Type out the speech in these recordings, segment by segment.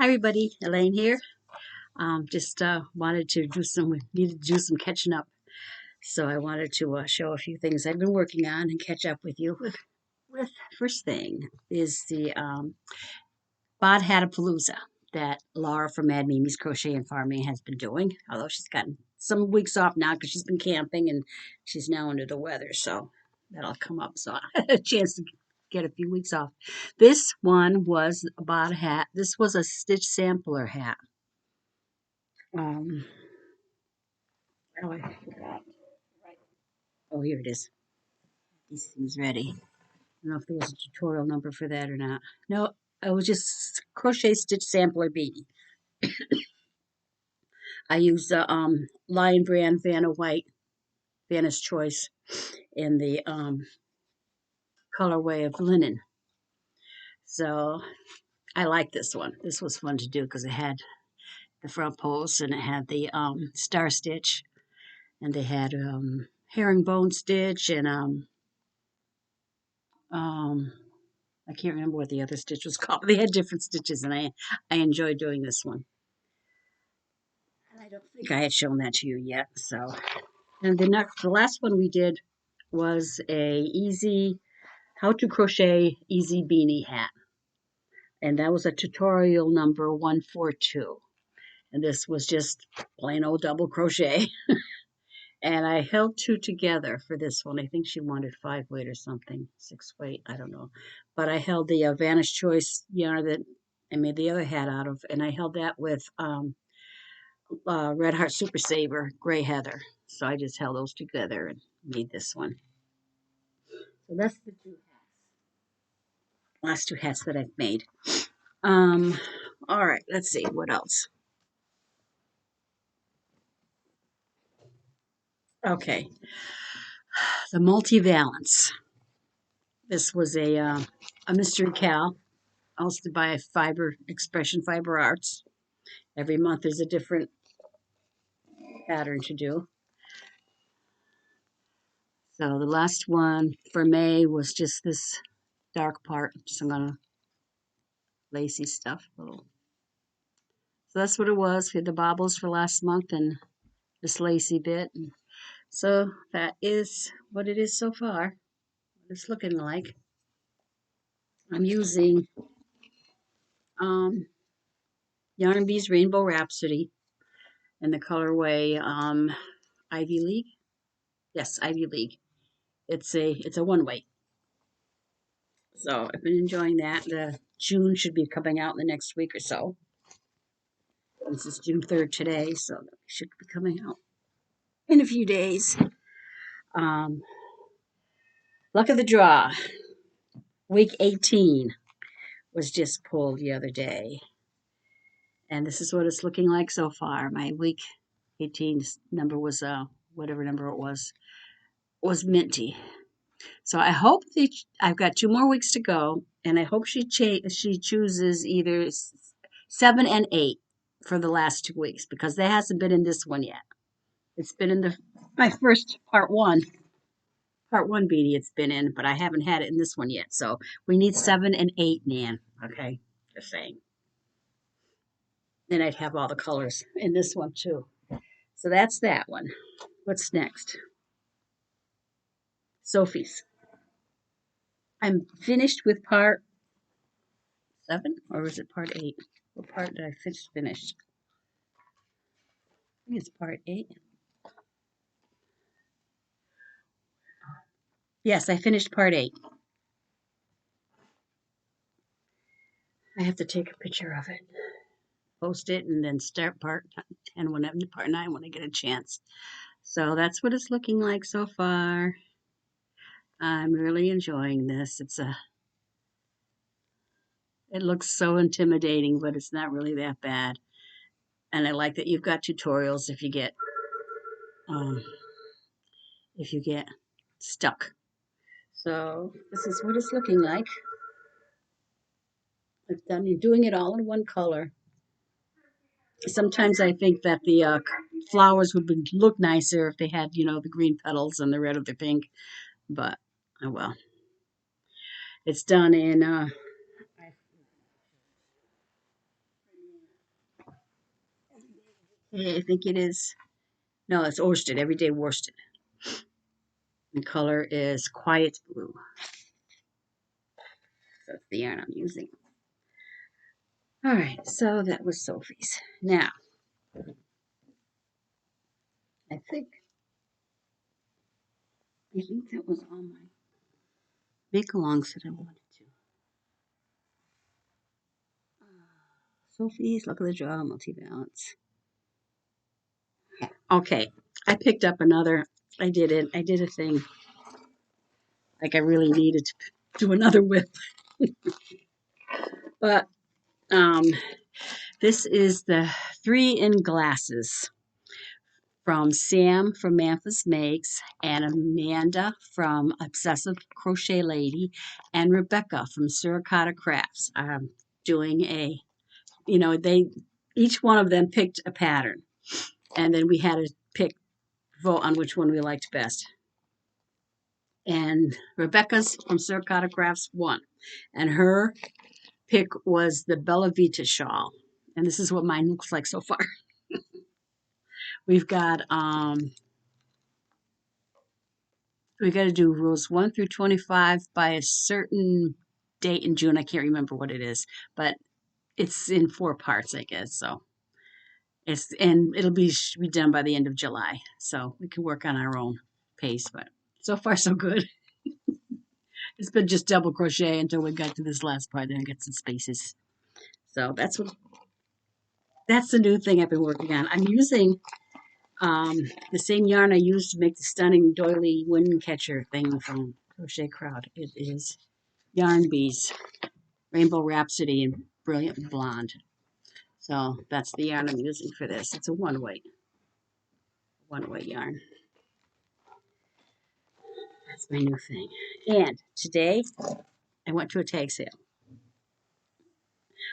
Hi everybody, Elaine here. Just wanted to needed to do some catching up. So I wanted to show a few things I've been working on and catch up with you with. First thing is the Bod Hatapalooza that Laura from Mad Mimi's Crochet and Farming has been doing. Although she's gotten some weeks off now because she's been camping and she's now under the weather. So that'll come up. So I had a chance to get a few weeks off. This one was a Bod hat. This was a stitch sampler hat. Um, oh, I forgot. Right. Oh, here it is. These things ready. I don't know if there was a tutorial number for that or not. No, it was just crochet stitch sampler beadie. I used the Lion brand Vanna White, Vanna's Choice, in the colorway of linen. So I like this one. This was fun to do because it had the front post and it had the star stitch, and they had herringbone stitch and um I can't remember what the other stitch was called. They had different stitches, and I enjoyed doing this one. And I don't think I had shown that to you yet. So, and the last one we did was a easy how to crochet easy beanie hat, and that was a tutorial number 142. And this was just plain old double crochet. And I held two together for this one. I think she wanted 5 weight or something, 6 weight, I don't know. But I held the Vanna's Choice yarn that I made the other hat out of, and I held that with Red Heart Super Saver Gray Heather. So I just held those together and made this one. So that's the last two hats that I've made. Um, all right, let's see what else. Okay, the multi-valence. This was a mystery cal, hosted by Fiber Expression Fiber Arts. Every month there's a different pattern to do. So the last one for May was just this dark part, some kind of lacy stuff. So that's what it was. We had the bobbles for last month and this lacy bit. So that is what it is so far. What it's looking like. I'm using Yarn and Bees Rainbow Rhapsody in the colorway Ivy League. Yes, Ivy League. It's a 1 weight. So I've been enjoying that. The June should be coming out in the next week or so. This is June 3rd today, so it should be coming out in a few days. Um, Luck of the draw. Week 18 was just pulled the other day. And this is what it's looking like so far. My week 18 number was whatever number it was minty. So I hope I've got 2 more weeks to go, and I hope she chooses either 7 and 8 for the last 2 weeks, because that hasn't been in this one yet. It's been in my first part one beanie. It's been in, but I haven't had it in this one yet. So we need 7 and 8, Nan. Okay, just saying. Then I'd have all the colors in this one too. So that's that one. What's next? Sophie's. I'm finished with part 7, or was it part 8? What part did I finish? I think it's part 8. Yes, I finished part 8. I have to take a picture of it, post it, and then start part 10 part 9 when I get a chance. So that's what it's looking like so far. I'm really enjoying this. It looks so intimidating, but it's not really that bad. And I like that you've got tutorials if you get um, stuck. So this is what it's looking like. I'm doing it all in one color. Sometimes I think that the flowers would look nicer if they had, the green petals and the red of the pink. But, oh well. It's done in I think it is. No, it's worsted, everyday worsted. The color is quiet blue. That's the yarn I'm using. All right, so that was Sophie's. Now, I think that was all my make-alongs that I wanted to. Sophie's, look at the draw, multi-valence. Okay, I picked up another. I did it. I did a thing like I really needed to do another whip, but um, this is the 3 in glasses from Sam from Memphis Makes and Amanda from Obsessive Crochet Lady and Rebecca from Suricata Crafts. Doing a, they each one of them picked a pattern, and then we had to vote on which one we liked best. And Rebecca's from Suricata Crafts won, and her pick was the Bella Vita shawl. And this is what mine looks like so far. We've got we got to do rules 1 through 25 by a certain date in June. I can't remember what it is, but it's in 4 parts, I guess. So and it'll be done by the end of July, so we can work on our own pace. But so far, so good. It's been just double crochet until we got to this last part and get some spaces. So that's the new thing I've been working on. I'm using the same yarn I used to make the stunning doily wind catcher thing from Crochet Crowd. It is Yarn Bees, Rainbow Rhapsody, and Brilliant Blonde. So that's the yarn I'm using for this. It's a one-weight yarn. That's my new thing. And today I went to a tag sale.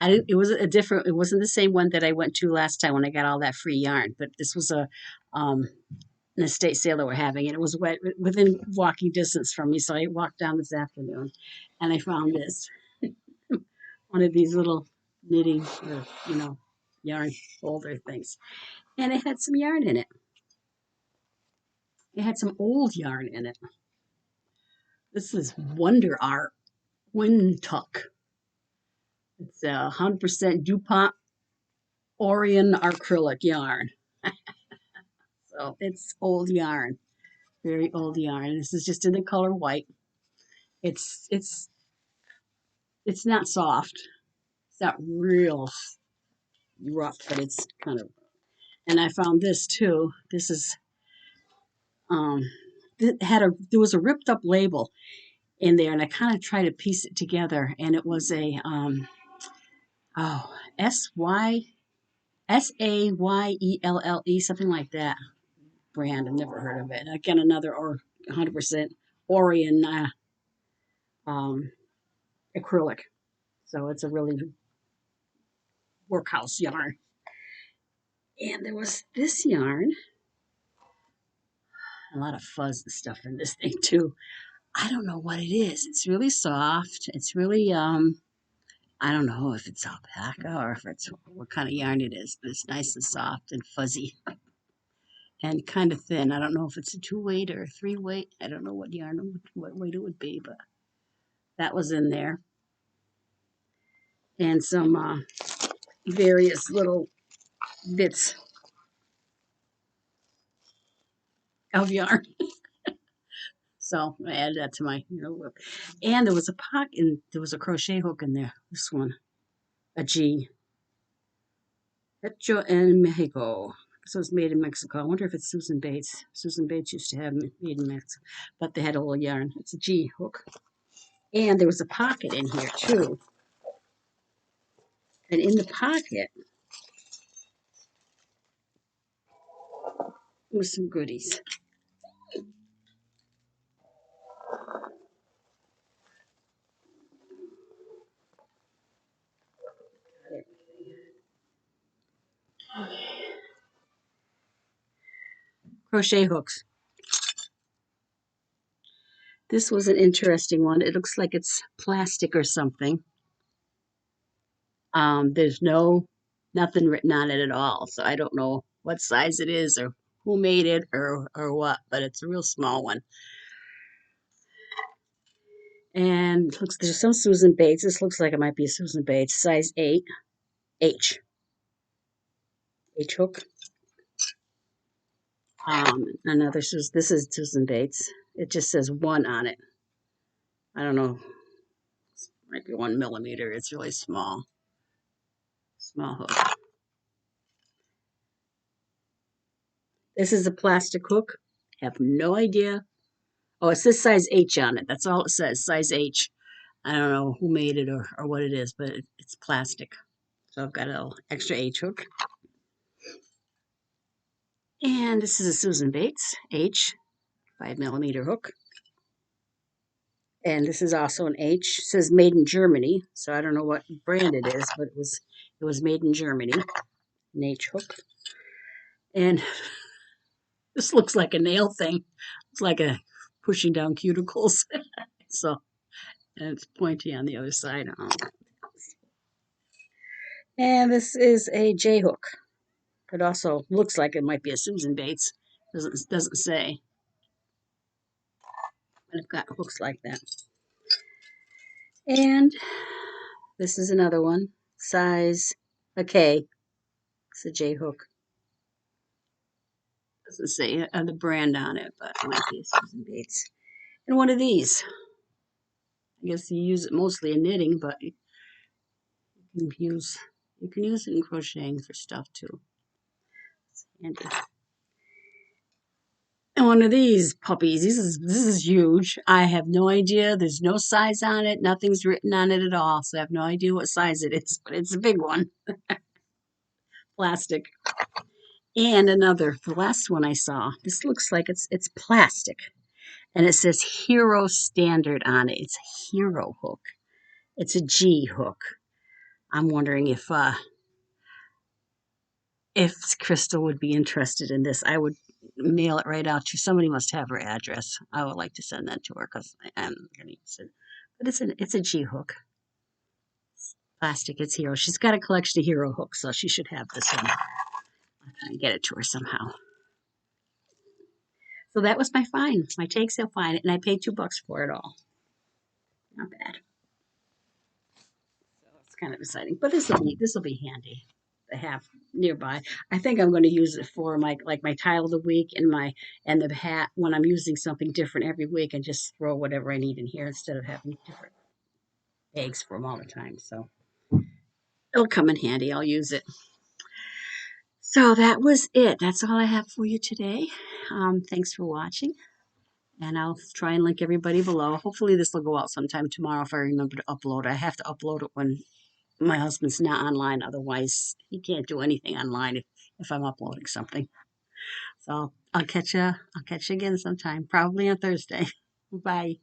It was a different. It wasn't the same one that I went to last time when I got all that free yarn. But this was an estate sale that we're having, and it was within walking distance from me. So I walked down this afternoon, and I found this one of these little knitting or yarn folder things, and it had some yarn in it. It had some old yarn in it. This is Wonder Art Wind Tuck. It's 100% DuPont Orion acrylic yarn. So it's old yarn, very old yarn. This is just in the color white. It's not soft. It's not real rough, but it's kind of. And I found this too. This is there was a ripped up label in there, and I kind of tried to piece it together, and it was a SAYELLE, something like that brand. I've never heard of it. Again, another 100% Orion acrylic. So it's a really workhouse yarn. And there was this yarn, a lot of fuzz and stuff in this thing too. I don't know what it is. It's really soft. It's really I don't know if it's alpaca or if it's what kind of yarn it is, but it's nice and soft and fuzzy and kind of thin. I don't know if it's a 2-weight or a 3-weight. I don't know what yarn, what weight it would be, but that was in there. And some various little bits of yarn. So I added that to my whip. And there was a pocket, and there was a crochet hook in there. This one, a G. Hecho en Mexico. So it's made in Mexico. I wonder if it's Susan Bates. Susan Bates used to have made in Mexico, but they had a little yarn. It's a G hook. And there was a pocket in here too. And in the pocket was some goodies. Crochet hooks. This was an interesting one. It looks like it's plastic or something. There's nothing written on it at all, so I don't know what size it is or who made it or what, but it's a real small one. And looks there's some Susan Bates. This looks like it might be a Susan Bates, size 8, H hook. Another Susan. This is Susan Bates. It just says 1 on it. I don't know. It might be 1 millimeter. It's really small. Small hook. This is a plastic hook. Have no idea. Oh, it says size H on it. That's all it says. Size H. I don't know who made it or what it is, but it's plastic. So I've got a little extra H hook. And this is a Susan Bates H 5 millimeter hook. And this is also an H. It says made in Germany. So I don't know what brand it is, but it was made in Germany. An H hook. And this looks like a nail thing. It's like a pushing down cuticles. So and it's pointy on the other side. And this is a J hook. It also looks like it might be a Susan Bates. Doesn't say. But I've got hooks like that. And this is another one. Size a K. It's a J hook. Doesn't say the brand on it, but it might be a Susan Bates. And one of these. I guess you use it mostly in knitting, but you can use it in crocheting for stuff too. It's handy. And one of these puppies. This is huge. I have no idea. There's no size on it. Nothing's written on it at all. So I have no idea what size it is, but it's a big one. Plastic. And another, the last one I saw. This looks like it's plastic. And it says Hero Standard on it. It's a Hero hook. It's a G hook. I'm wondering if Crystal would be interested in this. I would mail it right out to. Somebody must have her address. I would like to send that to her because I'm going to use it. But it's a G hook. Plastic. It's Hero. She's got a collection of Hero hooks, so she should have this one. I'll try and get it to her somehow. So that was my find. My take sale find, and I paid $2 for it all. Not bad. So it's kind of exciting, but this will be handy to have nearby. I think I'm going to use it for my tile of the week and the hat when I'm using something different every week, and just throw whatever I need in here instead of having different bags for them all the time. So it'll come in handy. I'll use it. So that was it. That's all I have for you today. Thanks for watching. And I'll try and link everybody below. Hopefully this will go out sometime tomorrow if I remember to upload. I have to upload it when my husband's not online. Otherwise, he can't do anything online if I'm uploading something. So I'll catch you again sometime, probably on Thursday. Bye.